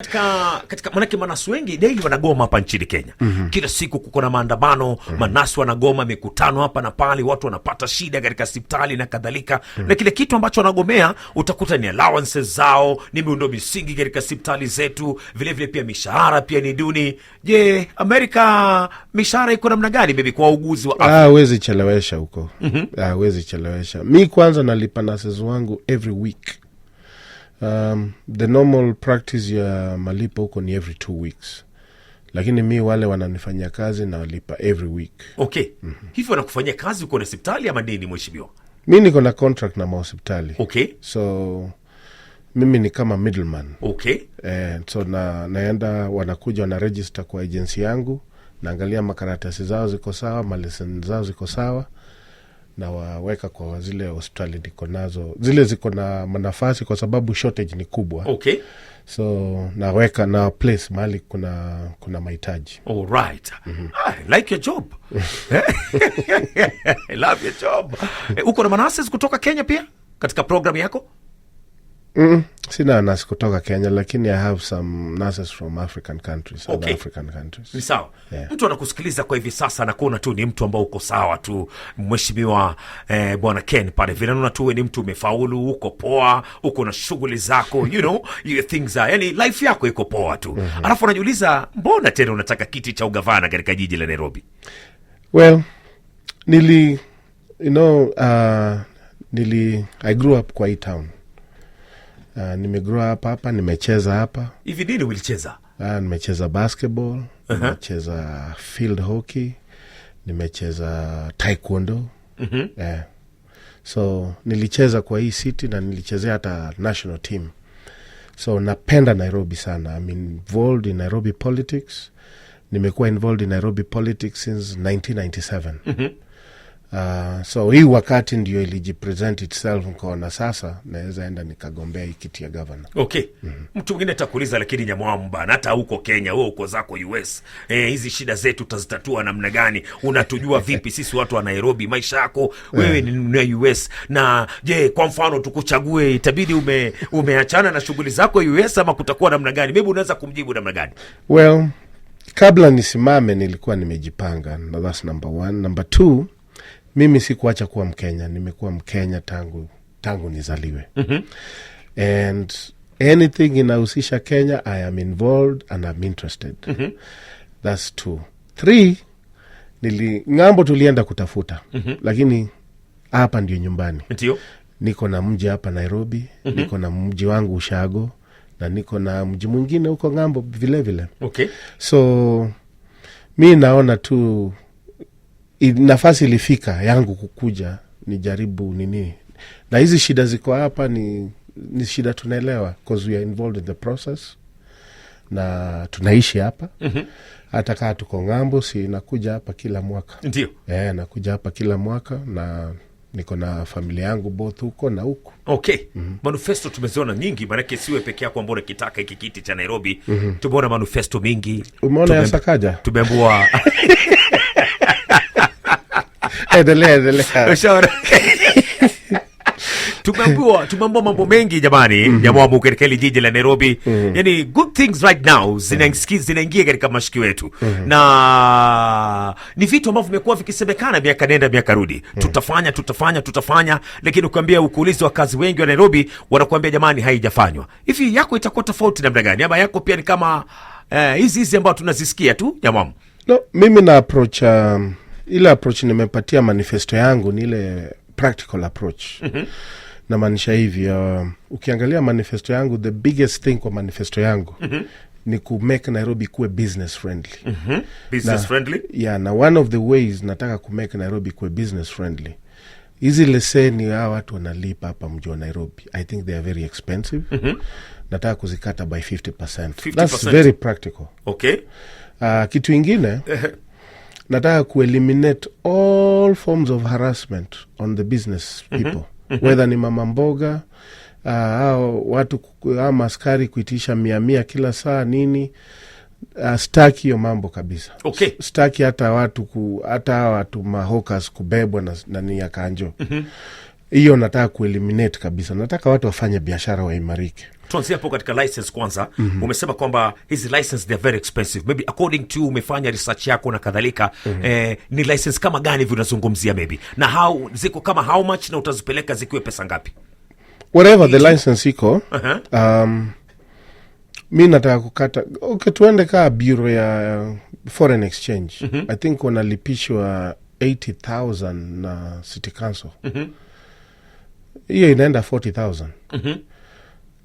Katika manake manasi wengi daily wanagoma hapa nchini Kenya. Kila siku kuko na maandamano, manasi wanagoma, mikutano hapa na pale, watu wanapata shida katika hospitali na kadhalika. Na kile kitu ambacho wanagomea utakuta ni allowances zao, ni miundo misingi katika hospitali zetu, vile vile pia mishahara pia ni duni. Je, Amerika mishahara iko namna gani baby kwa wauguzi wa afya? Huwezi chelewesha huko. Huwezi chelewesha. Mi kwanza nalipa nurses wangu every week. The normal practice ya malipo huko ni every 2 weeks. Lakini mi wale wananifanyia kazi na walipa every week. Okay. Hivyo wanakufanyia kazi uko na hospitali ama nini mheshimiwa? Mi niko na contract na mahospitali. Okay. So mimi ni kama middleman. Okay. So naenda wanakuja wana register kwa agency yangu, naangalia makaratasi zao ziko sawa, malesen zao ziko sawa, na waweka kwa zile hospitali niko nazo. Zile ziko na manafasi kwa sababu shortage ni kubwa. Okay. So naweka na place mahali kuna mahitaji. All right. I like your job. I love your job. Uko na nurses kutoka Kenya pia katika program yako? Sina nurse kutoka Kenya, lakini I have some nurses from African countries, South Okay. African countries. Ni sawa. Yeah. Mtu anakusikiliza kwa hivi sasa na kuona tu ni mtu ambao uko sawa tu, mheshimiwa bwana Ken pale vile naona tu ni mtu umefaulu, uko poa, uko na shughuli zako, you know, your things are, yani life yako iko poa tu. Alafu unajiuliza mbona tena unataka kiti cha ugavana katika jiji la Nairobi? Well, I grew up kwa hii town. Nimegrow up hapa, nimecheza hapa. Hivi nini ulicheza? Nimecheza basketball, nimecheza field hockey, nimecheza taekwondo. So nilicheza kwa hii city na nilichezea hata national team. So napenda Nairobi sana. I'm involved in Nairobi politics. Nimekuwa involved in Nairobi politics since 1997. So hii wakati ndio ilijipresent itself nikaona sasa naweza enda nikagombea hii kiti ya governor. Okay. Mtu mwingine atakuuliza lakini Nyamwamu bana, hata huko Kenya wewe uko zako US. Hizi shida zetu utazitatua namna gani? Unatujua vipi sisi watu wa Nairobi? Maisha yako wewe ni US. Na je, kwa mfano tukuchague itabidi umeachana na shughuli zako US ama kutakuwa namna gani? Maybe unaweza kumjibu namna gani? Well, kabla nisimame nilikuwa nimejipanga. That's number 1. Number 2, mimi sikuacha kuwa Mkenya, nimekuwa Mkenya tangu nizaliwe. And anything inahusisha Kenya, I am involved and I'm interested. That's 2. 3, ngambo tulienda kutafuta. Lakini hapa ndio nyumbani. Ndio. Niko na mji hapa Nairobi, niko na mji wangu Ushago, na niko na mji mwingine huko ngambo vile vile. Okay. So mi naona tu nafasi ilifika yangu kukuja nijaribu nini. Na hizi shida ziko hapa ni shida tunaelewa because we are involved in the process. Na tunaishi hapa. Hata kaa tuko ngambo, si nakuja hapa kila mwaka. Ndio. Nakuja hapa kila mwaka na niko na familia yangu both huko na huko. Okay. Manifesto tumeziona nyingi, maanake siwe peke yako ambao unakitaka hiki kiti cha Nairobi. Tumeona manifesto mingi. Umeona ya Sakaja? Tumeambiwa endelea. Tumeambiwa mambo mengi jamani. Nyamwamu katika hili jiji la Nairobi. Yani good things right now zinaingia katika mashikio yetu. Na ni vitu ambavyo vimekuwa vikisemekana miaka nenda miaka rudi. Tutafanya, lakini ukiambia ukuulizi wa kazi wengi wa Nairobi wanakuambia jamani haijafanywa. Hivi yako itakuwa tofauti namna gani? Ama yako pia ni kama hizi ambao tunazisikia tu Nyamwamu? No, mimi na approach ile approach nimepatia manifesto yangu ni ile practical approach. Na maanisha hivi, ukiangalia manifesto yangu, the biggest thing kwa manifesto yangu ni ku make Nairobi kuwe business friendly. Business friendly? Yeah, na one of the ways nataka ku make Nairobi kuwe business friendly. Hizi leseni hawa watu wanalipa hapa mji wa Nairobi, I think they are very expensive. Nataka kuzikata by 50%. 50%. That's very practical. Okay. Kitu ingine nataka ku-eliminate all forms of harassment on the business people. Whether ni mama mboga, watu ama askari kuitisha 100 kila saa nini. Staki hiyo mambo kabisa. Okay. Staki hata watu mahokas kubebwa na ni ya kanjo. Hiyo nataka ku-eliminate kabisa. Nataka watu wafanye biashara waimarike. Tuanzie hapo katika license kwanza. Umesema kwamba hizi license they are very expensive. Maybe according to umefanya research yako na kadhalika, ni license kama gani hivi unazungumzia maybe? Na ziko kama how much na utazipeleka zikiwe pesa ngapi? Whatever the license iko, mi nataka kukata, tuende kaa bureau ya foreign exchange. I think wanalipishwa 80,000 na city council. Hiyo inaenda 40,000.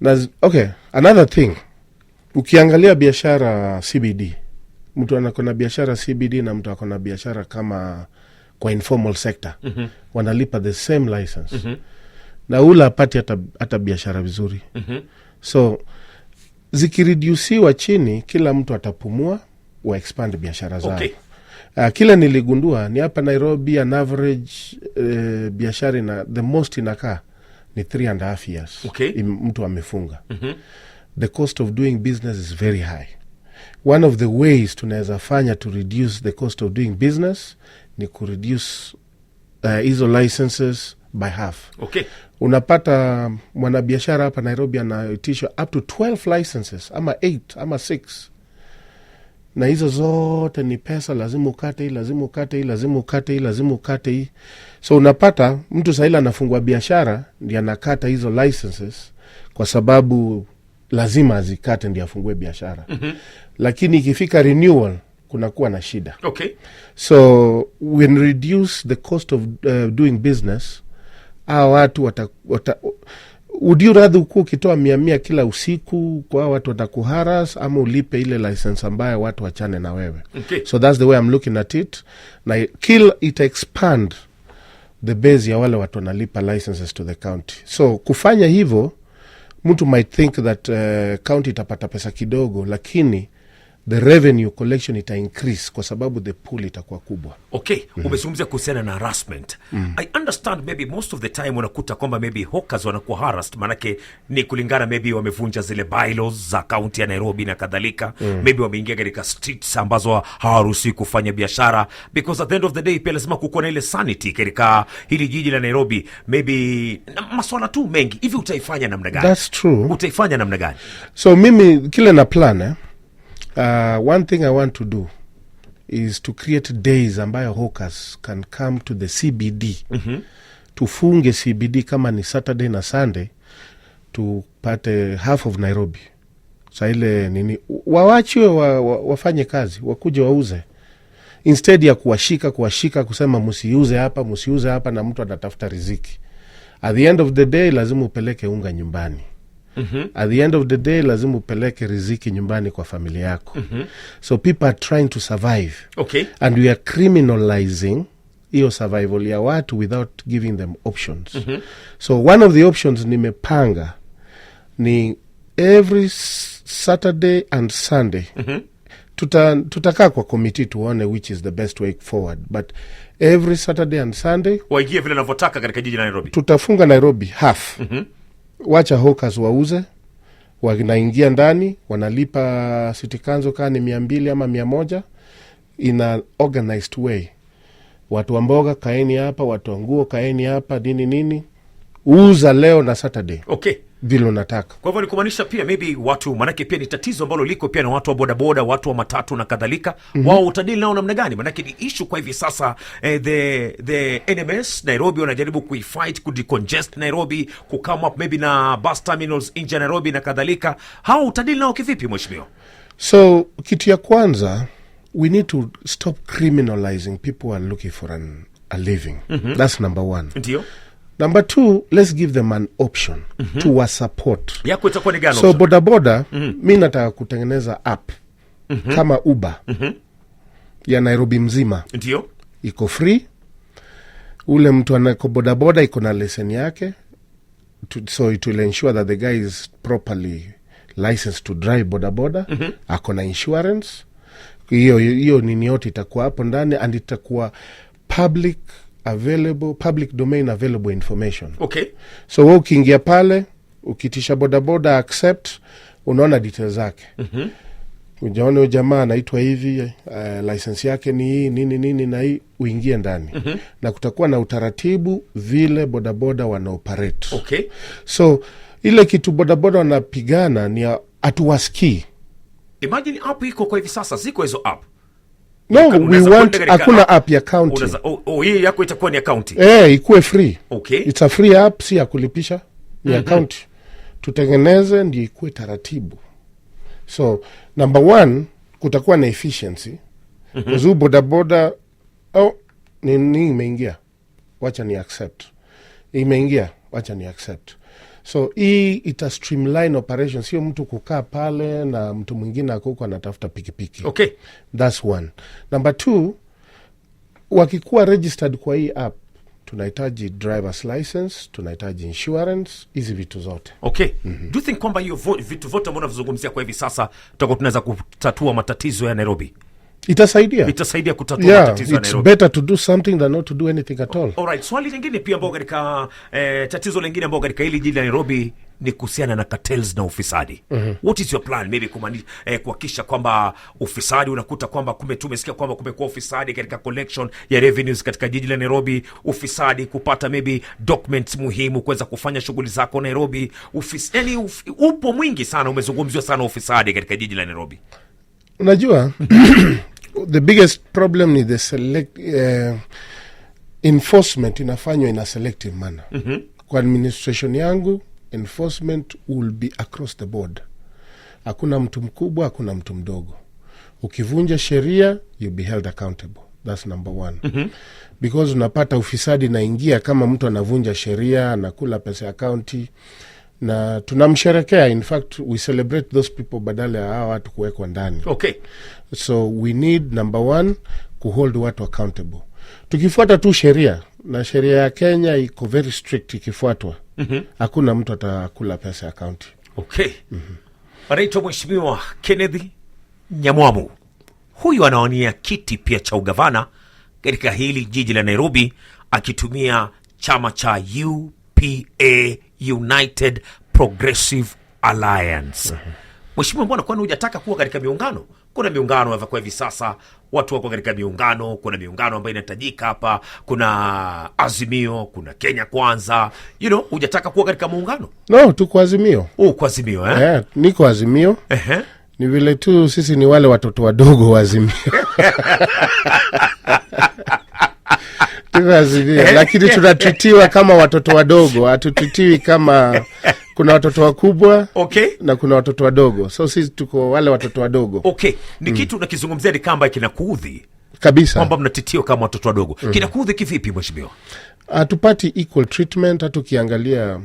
Na okay, another thing, ukiangalia biashara CBD, mtu anakona biashara CBD na mtu akona biashara kama kwa informal sector, wanalipa the same license. Na ula apati hata biashara vizuri. So zikireduciwa chini, kila mtu atapumua wa expand biashara zao. Kila niligundua ni hapa Nairobi an average biashara na the most inakaa ni 3.5 years. Mtu amefunga. The cost of doing business is very high. One of the ways tunaweza fanya to reduce the cost of doing business ni kureduce hizo licenses by half. Unapata mwanabiashara hapa Nairobi anaitisha up to 12 licenses ama 8 ama 6, na hizo zote ni pesa. Lazima ukate hii, lazima ukate hii, lazima ukate hii, lazima ukate hii. So unapata mtu sahila anafungua biashara ndiye anakata hizo licenses kwa sababu lazima azikate ndiye afungue biashara. Lakini ikifika renewal kunakuwa na shida. So when reduce the cost of doing business, watu would you rather ukitoa 100 kila usiku kwa watu watakuharas, ama ulipe ile license ambayo watu wachane na wewe? So that's the way I'm looking at it. Na it expand the base ya wale watu wanalipa licenses to the county. So kufanya hivyo, mtu might think that county itapata pesa kidogo, lakini the revenue collection ita increase kwa sababu the pool itakuwa kubwa. Umezungumzia kuhusiana na harassment. I understand maybe most of the time unakuta kwamba maybe hawkers wanakuwa harassed, manake ni kulingana maybe wamevunja zile bylaws za county ya Nairobi na kadhalika. Maybe wameingia katika streets ambazo hawaruhusi kufanya biashara, because at the end of the day pia lazima kukuwa na ile sanity katika hili jiji la Nairobi. Maybe maswala tu mengi hivi, utaifanya namna gani? That's true. Utaifanya namna gani? So mimi kile na plan one thing I want to do is to create days ambayo hawkers can come to the CBD. Tufunge CBD kama ni Saturday na Sunday, tupate half of Nairobi. Sa ile nini, wawachiwe wafanye kazi, wakuje wauze, instead ya kuwashika kusema musiuze hapa na mtu anatafuta riziki. At the end of the day lazima upeleke unga nyumbani. At the end of the day lazima upeleke riziki nyumbani kwa familia yako. So people are trying to survive. And we are criminalizing hiyo survival ya watu without giving them options. So one of the options nimepanga ni every Saturday and Sunday tutakaa kwa committee tuone which is the best way forward, but every Saturday and Sunday waingie vile navotaka katika jiji la Nairobi. Tutafunga Nairobi half. Wacha hawkers wauze, wanaingia ndani, wanalipa city council kani 200 ama 100 in an organized way. Watu wa mboga kaeni hapa, watu wa nguo kaeni hapa, nini uza leo na Saturday. Vile unataka. Kwa hivyo ni kumaanisha pia maybe watu, manake pia ni tatizo ambalo liko pia na watu wa bodaboda, watu wa matatu na kadhalika. Wao utadili nao namna gani? Manake ni issue kwa hivi sasa. The NMS Nairobi wanajaribu kuifight, kudecongest Nairobi, kukama up maybe na bus terminals nje Nairobi na kadhalika. Hao utadili nao kivipi mheshimiwa? So kitu ya kwanza, we need to stop criminalizing people who are looking for a living. That's number one. Ndio. Number 2, let's give them an option to a support. Yako itakuwa ni gani? So bodaboda, mimi nataka kutengeneza app kama Uber ya Nairobi mzima. Ndio. Iko free. Ule mtu anako bodaboda iko na leseni yake. So it will ensure that the guy is properly licensed to drive bodaboda. Ako na insurance. Hiyo nini yote itakuwa hapo ndani, and itakuwa public domain available information. So wewe ukiingia pale, ukitisha bodaboda accept, unaona details zake. ujaone ujamaa anaitwa hivi, license yake ni hii nini na hii, uingie ndani. Na kutakuwa na utaratibu vile bodaboda wanaoperate. Okay. So ile kitu bodaboda wanapigana ni atuwasikii. Imagine app iko kwa hivi sasa, ziko hizo app. No, we want hakuna app ya county. Hii yako itakuwa ni account. Ikuwe free. Okay. It's a free app, si ya kulipisha, ni account. Tutengeneze ndio ikuwe taratibu. So number one, kutakuwa na efficiency. Kuzu bodaboda ni imeingia, wacha ni accept. Imeingia, wacha ni accept. So hii ita streamline operation, sio mtu kukaa pale na mtu mwingine akuko anatafuta pikipiki. Okay. That's one. Number two, wakikuwa registered kwa hii app, tunahitaji driver's license, tunahitaji insurance, hizi vitu zote. Okay. Do you think kwamba hiyo vitu vote ambavyo tunazungumzia kwa hivi sasa tutakuwa tunaweza kutatua matatizo ya Nairobi? Itasaidia kutatua matatizo ya Nairobi. It's better to do something than not to do anything at all. All right. Swali lingine pia ambao katika tatizo lingine ambao katika hili jiji la Nairobi ni kuhusiana na cartels na ufisadi. What is your plan maybe kuhakikisha kwamba ufisadi unakuta kwamba tumesikia kwamba kumekuwa ufisadi katika collection ya revenues katika jiji la Nairobi, ufisadi kupata maybe documents muhimu kuweza kufanya shughuli zako Nairobi, upo mwingi sana, umezungumziwa sana ufisadi katika jiji la Nairobi. Unajua the biggest problem ni the enforcement inafanywa in a selective manner. Kwa administration yangu, enforcement will be across the board. Hakuna mtu mkubwa, hakuna mtu mdogo. Ukivunja sheria, you'll be held accountable. That's number one. Because unapata ufisadi naingia kama mtu anavunja sheria, anakula pesa ya county, na tunamsherekea. In fact, we celebrate those people badala ya hawa watu kuwekwa ndani. Okay. So we need, number one, kuhold watu accountable. Tukifuata tu sheria, na sheria ya Kenya iko very strict, ikifuatwa hakuna mtu atakula pesa ya county. Okay. Anaitwa Mheshimiwa Kenneth Nyamwamu. Huyu anawania kiti pia cha ugavana katika hili jiji la Nairobi akitumia chama cha UPA, United Progressive Alliance. Mheshimiwa, mbona kwani hujataka kuwa katika miungano? Kuna miungano kwa hivi sasa, watu wako katika miungano, kuna miungano ambayo inahitajika hapa, kuna Azimio, kuna Kenya Kwanza, hujataka kuwa katika muungano? No, tuko Azimio. Kwa Azimio, Yeah, niko Azimio. Ni vile tu sisi ni wale watoto wadogo wa Azimio. Tuko Azimio, lakini tunatitiwa kama watoto wadogo, hatutitiwi kama kuna watoto wakubwa. Okay. Na kuna watoto wadogo. So sisi tuko wale watoto wadogo. Okay. Ni kitu nakizungumzia ni kamba kinakuudhi kabisa, kwamba mnatitio kama watoto wadogo. Kinakuudhi kivipi Mheshimiwa? Hatupati equal treatment. Hata ukiangalia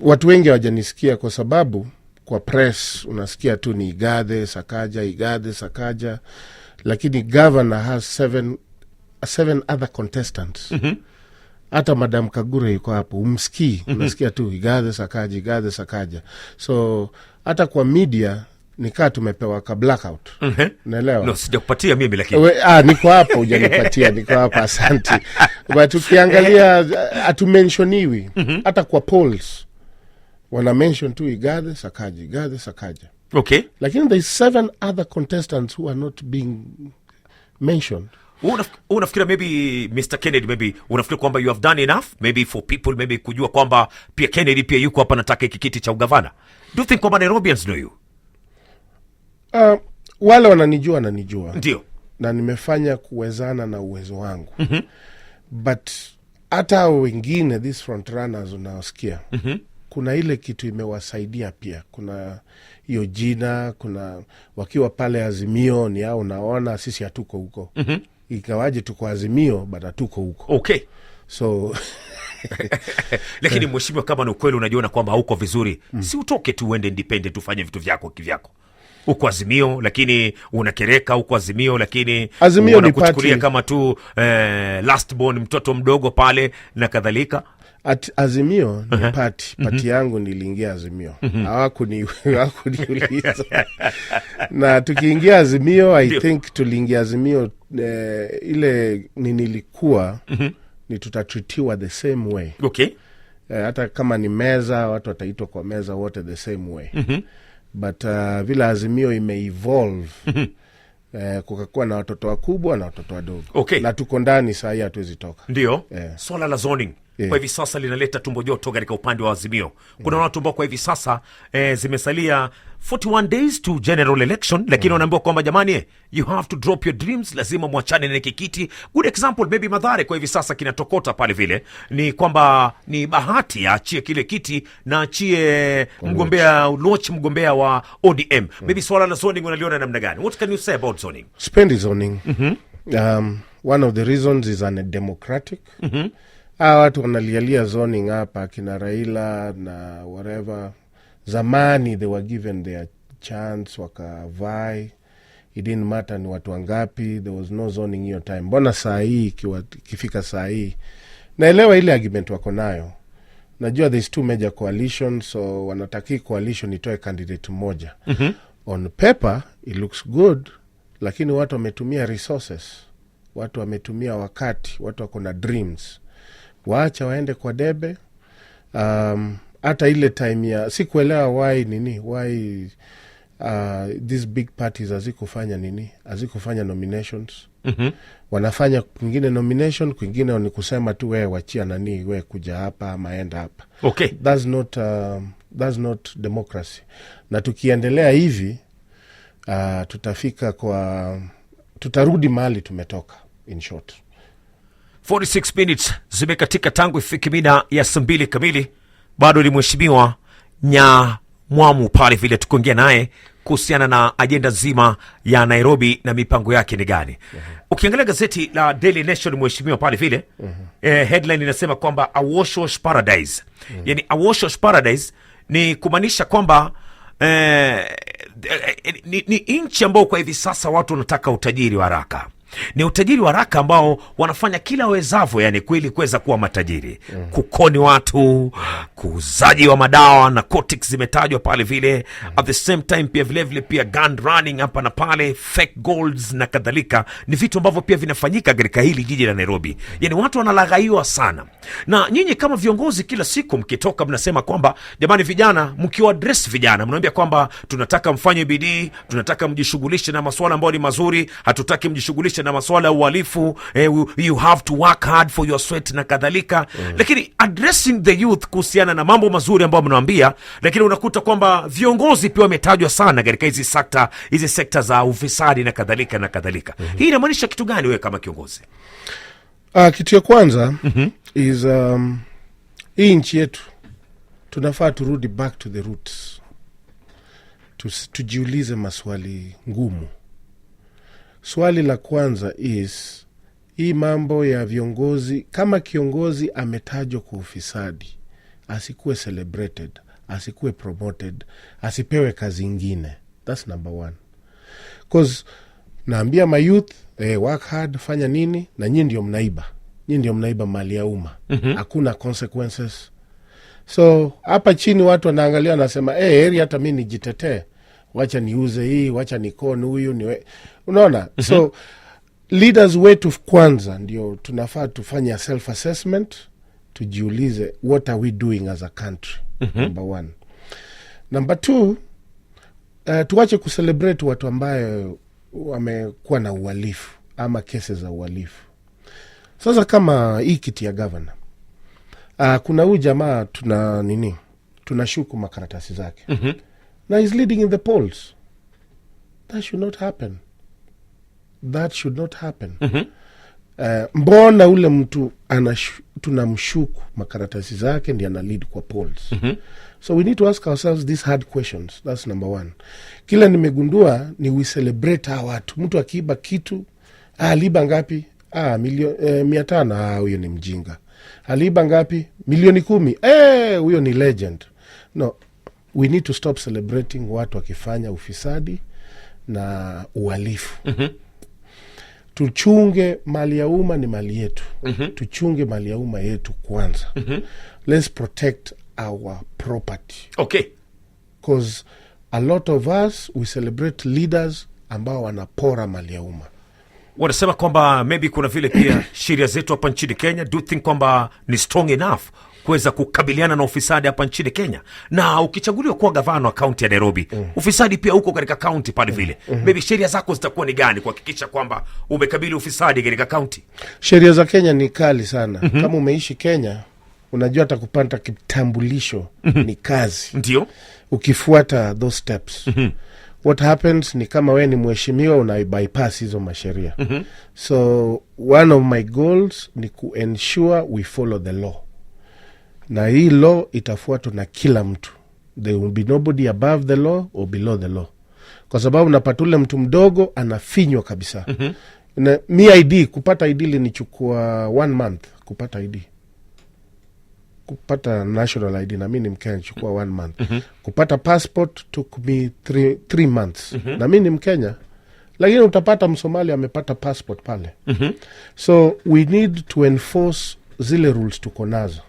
watu wengi hawajanisikia kwa sababu kwa press unasikia tu ni Igathe Sakaja, lakini governor has seven other contestants. Hata Madam Kagure yuko hapo, umsikii, unasikia tu Igathe Sakaja. So hata kwa media nikaa tumepewa ka blackout. Naelewa. No, sijakupatia mimi lakini. Niko hapo, hujanipatia, niko hapa, asante. But ukiangalia atumensioniwi. Hata kwa polls wana mention tu Igathe Sakaja. Okay. Lakini there is 7 other contestants who are not being mentioned. Unafikira maybe Mr. Kennedy, maybe unafikira kwamba you have done enough maybe for people maybe kujua kwamba pia Kennedy pia yuko hapa nataka hiki kiti cha ugavana? Do you think kwamba Nairobians know you? Wale wananijua. Ndio. Na nimefanya kuwezana na uwezo wangu. But hata wengine, these front runners unaosikia, kuna ile kitu imewasaidia pia. Kuna hiyo jina, kuna wakiwa pale Azimio ni hao, unaona sisi hatuko huko. Ikawaje tuko Azimio bado tuko huko. Okay. So lakini Mheshimiwa, kama ni ukweli unajiona kwamba hauko vizuri, si utoke tu uende independent ufanye vitu vyako kivyako. Uko Azimio lakini unakereka, uko Azimio lakini unakuchukulia kama tu last born, mtoto mdogo pale na kadhalika. Azimio ni pati yangu, niliingia Azimio. Hawakuniuliza. Na tukiingia Azimio, I think tuliingia Azimio ile nilikuwa ni tutatritiwa the same way. Okay. Hata kama ni meza, watu wataitwa kwa meza wote the same way. but vile Azimio imeevolve kukakuwa na watoto wakubwa na watoto wadogo. Okay. Na tuko ndani saa hii hatuwezi toka. Ndio. Swala la zoning kwa hivi sasa linaleta tumbo joto katika upande wa Azimio. Kuna watu ambao kwa hivi sasa zimesalia 41 days to general election, lakini wanaambiwa kwamba jamani, you have to drop your dreams, lazima mwachane na kikiti. Good example maybe Mathare kwa hivi sasa kinatokota pale vile ni kwamba ni Bahati achie kile kiti na achie mgombea wa ODM. Maybe swala la zoning unaliona namna gani? What can you say about zoning? Spendi zoning. One of the reasons is undemocratic. Watu wanalialia zoning hapa kina Raila na whatever. Zamani they were given their chance wakavai. It didn't matter ni watu wangapi. There was no zoning hiyo time. Mbona saa hii kifika saa hii? Naelewa ile argument wako nayo. Najua there's two major coalitions, so wanataki coalition itoe candidate mmoja. On paper it looks good, lakini watu wametumia resources. Watu wametumia wakati, watu wako na dreams. Waacha waende kwa debe. Hata ile time ya sikuelewa why these big parties hazikufanya nominations. Wanafanya kwingine nomination, kwingine ni kusema tu wewe wachia wewe kuja hapa ama enda hapa. Okay. That's not democracy. Na tukiendelea hivi tutarudi mahali tumetoka, in short. 46 minutes zimekatika tangu ifike mida ya 2 kamili. Bado ni mheshimiwa Nyamwamu pale vile tukiongea naye kuhusiana na ajenda zima ya Nairobi na mipango yake ni gani. Ukiangalia gazeti la Daily Nation mheshimiwa pale vile headline inasema kwamba a wash paradise. Yani a wash paradise ni kumaanisha kwamba ni nchi ambao kwa hivi sasa watu wanataka utajiri wa haraka. Ni utajiri wa haraka ambao wanafanya kila wezavyo, yani kweli kuweza kuwa matajiri. Kukoni watu, kuuzaji wa madawa na narcotics zimetajwa pale vile. At the same time pia vile pia gun running hapa na pale, fake golds na kadhalika. Ni vitu ambavyo pia vinafanyika katika hili jiji la Nairobi. Yani watu wanalaghaiwa sana. Na nyinyi kama viongozi kila siku mkitoka mnasema kwamba jamani vijana, mkiwa address vijana mnaambia kwamba tunataka mfanye bidii, tunataka mjishughulishe na masuala ambayo ni mazuri, hatutaki mjishughulishe na masuala ya uhalifu, you have to work hard for your sweat na kadhalika. Lakini addressing the youth kuhusiana na mambo mazuri ambayo mnawaambia, lakini unakuta kwamba viongozi pia wametajwa sana katika hizi sekta za ufisadi na kadhalika na kadhalika. Hii inamaanisha kitu gani wewe kama kiongozi? Kitu ya kwanza is hii nchi yetu tunafaa turudi back to the roots. Tujiulize maswali ngumu. Swali la kwanza is hii mambo ya viongozi, kama kiongozi ametajwa kwa ufisadi, asikuwe celebrated, asikuwe promoted, asipewe kazi ingine. That's number one. Because naambia my youth, work hard, fanya nini, na nyinyi ndio mnaiba. Nyinyi ndio mnaiba mali ya umma. Hakuna consequences. So hapa chini watu wanaangalia wanasema, heri hata mimi nijitetee. Wacha niuze hii, wacha nikone huyu unaona? So leaders wetu kwanza ndio tunafaa tufanye self assessment, tujiulize what are we doing as a country. Number one. Number two, tuache kucelebrate watu ambayo wamekuwa na uhalifu ama kesi za uhalifu. Sasa kama hii kiti ya governor, kuna huyu jamaa tunashuku makaratasi zake. Now he's leading in the polls. That should not happen. That should not happen. Mbona ule mtu tunamshuku makaratasi zake ndiye ana lead kwa polls? So we need to ask ourselves these hard questions. That's number one. Kila nimegundua ni we celebrate hawa watu. Mtu akiiba kitu, aliiba ngapi? Milioni 500. Huyo ni mjinga. Aliiba ngapi? Milioni 10. Huyo ni legend. No. We need to stop celebrating watu wakifanya ufisadi na uhalifu. Tuchunge mali ya umma, ni mali yetu. Tuchunge mali ya umma yetu kwanza. Let's protect our property. Okay. Because a lot of us, we celebrate leaders ambao wanapora mali ya umma. wanasema kwamba maybe kuna vile pia sheria zetu hapa nchini Kenya, do you think kwamba ni strong enough kuweza kukabiliana na ufisadi hapa nchini Kenya? Na ukichaguliwa kuwa gavana wa kaunti ya Nairobi, ufisadi pia huko katika kaunti pale vile, maybe sheria zako zitakuwa ni gani kuhakikisha kwamba umekabili ufisadi katika kaunti? Sheria za Kenya ni kali sana. Kama umeishi Kenya, unajua hata kupata kitambulisho ni kazi. Ndio. Ukifuata those steps. What happens ni kama we ni mheshimiwa, una bypass hizo masheria. So one of my goals ni ensure we follow the law. Na hii law itafuatwa na kila mtu. There will be nobody above the law or below the law. Kwa sababu napata ule mtu mdogo anafinywa kabisa. Na ID, kupata ID linichukua 1 month kupata ID. Kupata national ID, na mimi ni Mkenya, chukua 1 month. Kupata passport took me 3 months. Na mimi ni Mkenya. Lakini utapata Msomali amepata passport pale. So we need to enforce zile rules tuko nazo.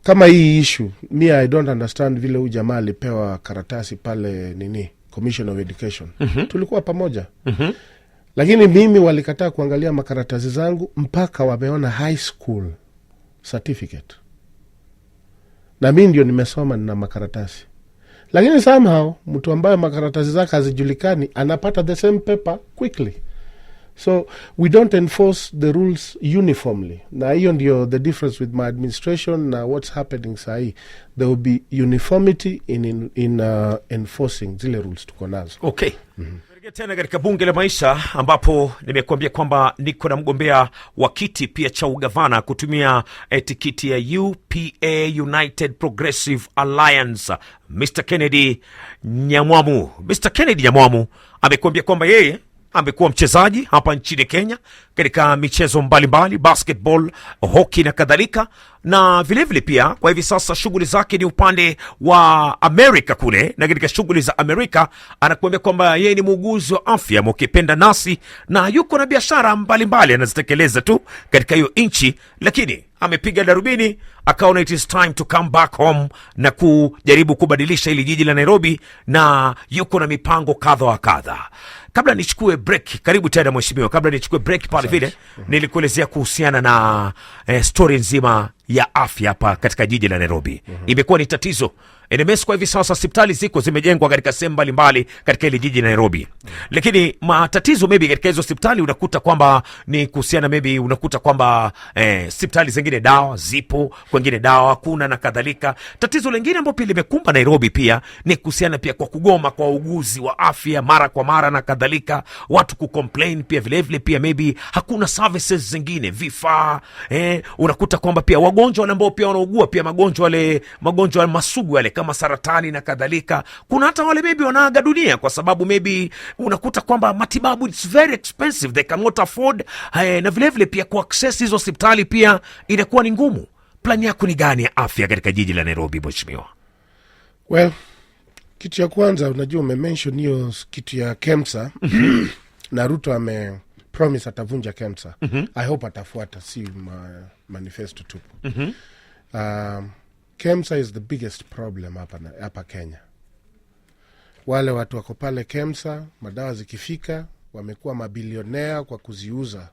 Kama hii issue, I don't understand vile huyu jamaa alipewa karatasi pale Commission of Education. Tulikuwa pamoja. Lakini mimi walikataa kuangalia makaratasi zangu mpaka wameona high school certificate. Na mimi ndio nimesoma na makaratasi. Lakini somehow mtu ambaye makaratasi zake hazijulikani anapata the same paper quickly. So we don't enforce the rules uniformly. Na hiyo ndio the difference with my administration na what's happening sahi. There will be uniformity in enforcing zile rules tuko nazo. Okay. Tena katika bunge la maisha, ambapo nimekuambia kwamba niko na mgombea wa kiti pia cha ugavana kutumia tikiti ya UPA, United Progressive Alliance, Mr. Kennedy Nyamwamu. Mr. Kennedy Nyamwamu amekuambia kwamba yeye amekuwa mchezaji hapa nchini Kenya katika michezo mbalimbali, basketball, hockey na kadhalika, na vilevile pia kwa hivi sasa shughuli zake ni upande wa Amerika kule, na katika shughuli za Amerika anakuambia kwamba yeye ni muuguzi wa afya mkipenda nasi, na yuko na biashara mbalimbali anazitekeleza tu katika hiyo nchi, lakini amepiga darubini akaona it is time to come back home na kujaribu kubadilisha ili jiji la Nairobi, na yuko na mipango kadha wa kadha. Kabla nichukue break, karibu tena mheshimiwa, kabla nichukue break pale vile nilikuelezea kuhusiana na story nzima ya afya hapa katika jiji la Nairobi. Imekuwa ni tatizo. NMS kwa hivi sasa hospitali ziko zimejengwa katika sehemu mbalimbali katika ile jiji la Nairobi. Lakini matatizo maybe katika hizo hospitali unakuta kwamba ni kuhusiana, maybe unakuta kwamba hospitali zingine dawa zipo, kwingine dawa hakuna na kadhalika. Tatizo lingine ambalo pia limekumba Nairobi pia ni kuhusiana pia kwa kugoma kwa wauguzi wa afya mara kwa mara na kadhalika. Watu kucomplain pia vile pia maybe hakuna services zingine, vifaa, unakuta kwamba pia wagonjwa wale ambao pia wanaugua pia magonjwa masugu wale kama saratani na kadhalika, kuna hata wale maybe wanaaga dunia kwa sababu maybe unakuta kwamba matibabu it's very expensive, they cannot afford, na vile pia ku access hizo hospitali pia inakuwa ni ngumu. Plani yako ni gani ya afya katika jiji la Nairobi mheshimiwa? Well, kitu ya kwanza, unajua umemention hiyo kitu ya KEMSA. Na Ruto promise atavunja KEMSA. I hope atafuata, si manifesto tupu. KEMSA is the biggest problem hapa Kenya. Wale watu wako pale KEMSA, madawa zikifika wamekuwa mabilionea kwa kuziuza.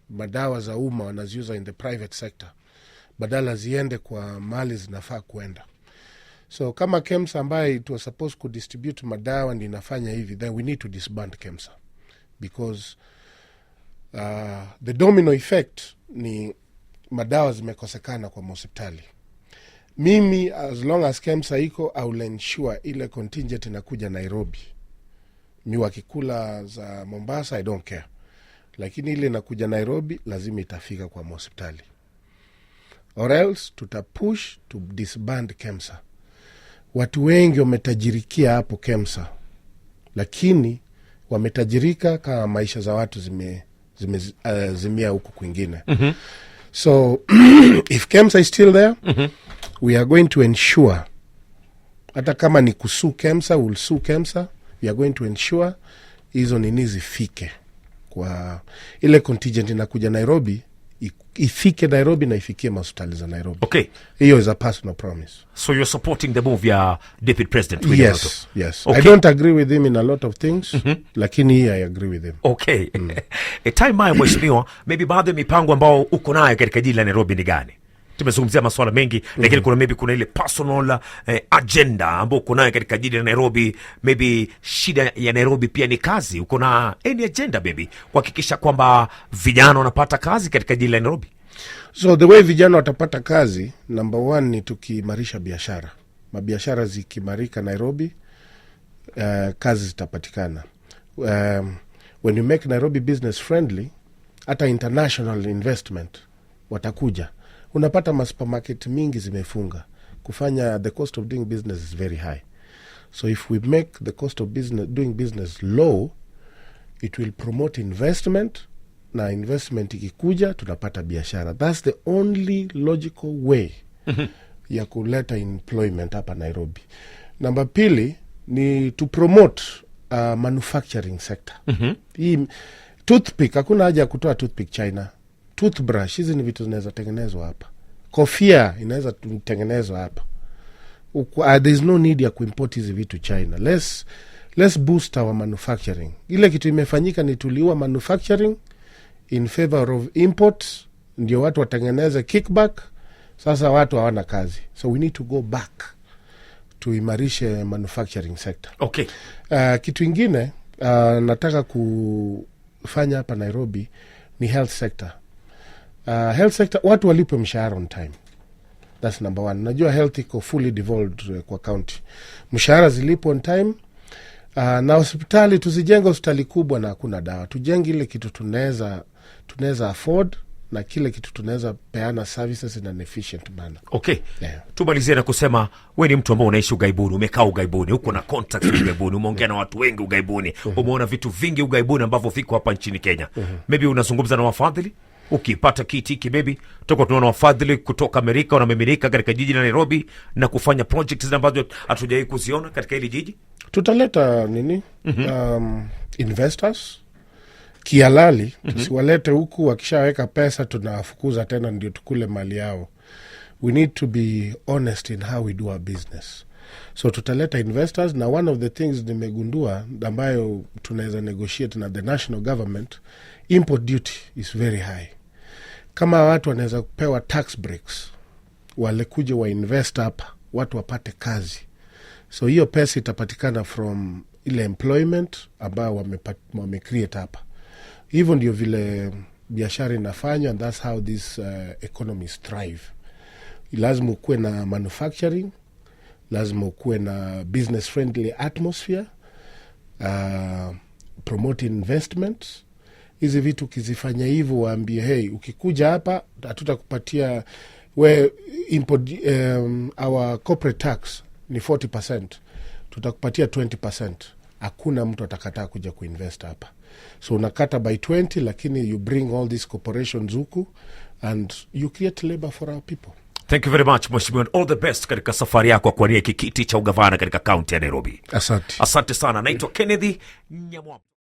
Madawa za umma wanaziuza in the private sector badala ziende kwa mali zinafaa kuenda. So kama KEMSA ambaye it was supposed to distribute madawa ndi inafanya hivi, then we need to disband KEMSA, because the domino effect ni madawa zimekosekana kwa hospitali. Mimi as long as KEMSA iko, I will ensure ile contingent inakuja Nairobi. Wakikula za Mombasa I don't care, lakini ile inakuja Nairobi lazima itafika kwa hospitali, or else tutapush to disband KEMSA. Watu wengi wametajirikia hapo KEMSA, lakini wametajirika kama maisha za watu zimea huku kwingine. So if KEMSA is still there, we are going to ensure, hata kama ni kusue KEMSA, we'll sue KEMSA. We are going to ensure hizo nini zifike kwa ile contingent inakuja Nairobi, ifike Nairobi na ifikie hospitali za Nairobi. Okay. Hiyo is a personal promise. So you're supporting the move ya Deputy President William Ruto? Yes. Okay. I don't agree with him in a lot of things, lakini hii I agree with him. Okay. Time haya mheshimiwa, maybe baadhi ya mipango ambao uko nayo katika jiji la Nairobi ni gani? Tumezungumzia masuala mengi, lakini kuna ile personal agenda ambao uko nayo katika jiji la Nairobi. Maybe shida ya Nairobi pia ni kazi. Uko na any agenda maybe kuhakikisha kwamba vijana wanapata kazi katika jiji la Nairobi? So the way vijana watapata kazi, number one ni tukiimarisha biashara. Mabiashara zikimarika Nairobi, kazi zitapatikana. When you make Nairobi business friendly, hata international investment watakuja. Unapata supermarket mingi zimefunga. Kufanya the cost of doing business is very high. So if we make the cost of doing business low, it will promote investment, na investment ikikuja tunapata biashara. That's the only logical way ya kuleta employment hapa Nairobi. Namba pili ni to promote manufacturing sector. Hii toothpick, hakuna haja ya kutoa toothpick China. Toothbrush, hizi ni vitu zinaweza tengenezwa hapa. Kofia inaweza tengenezwa hapa. There's no need ya kuimport hizi vitu China. Let's boost our manufacturing. Ile kitu imefanyika ni tuliua manufacturing in favor of imports, ndio watu watengeneze kickback. Sasa watu hawana kazi. So we need to go back to imarishe manufacturing sector. Okay. Kitu ingine nataka kufanya hapa Nairobi ni health sector. Health sector, watu walipe mshahara on time. That's number one. Najua health iko fully devolved kwa county. Mshahara zilipo on time. Na hospitali, tusijenga hospitali kubwa na hakuna dawa. Tujenge ile kitu tunaweza afford, na kile kitu tunaweza peana services in an efficient manner. Okay. Yeah. Tumalizie na kusema we ni mtu ambao unaishi ugaibuni, umekaa ugaibuni, uko na contacts ugaibuni, umeongea na watu wengi ugaibuni, umeona vitu vingi ugaibuni ambavyo viko hapa nchini Kenya. Maybe unazungumza na wafadhili, ukipata kiti hiki maybe tutakuwa tunaona wafadhili kutoka Amerika wanamiminika katika jiji la Nairobi na kufanya projects ambazo hatujawahi kuziona katika hili jiji. Tutaleta investors kihalali, tusiwalete huku wakishaweka pesa tunawafukuza tena ndio tukule mali yao. We need to be honest in how we do our business. So tutaleta investors, na one of the things nimegundua ambayo tunaweza negotiate na the national government, import duty is very high. Kama watu wanaweza kupewa tax breaks, wale kuja wa invest hapa, watu wapate kazi. So hiyo pesa itapatikana from ile employment ambao wamecreate hapa. Hivyo ndio vile biashara inafanywa, and that's how these economies thrive. Lazima ukuwe na manufacturing, lazima ukuwe na business friendly atmosphere, promote investment. Hizi vitu kizifanya hivyo, waambie hey, ukikuja hapa hatutakupatia our corporate tax ni 40%, tutakupatia 20%. Hakuna mtu atakataa kuja kuinvest hapa. So unakata by 20, lakini you bring all these corporations huku and you create labor for our people. Thank you very much mheshimiwa, all the best katika safari yako kwa kiti cha ugavana katika kaunti ya Nairobi. Asante. Asante sana. Naitwa Kenneth Nyamwamu.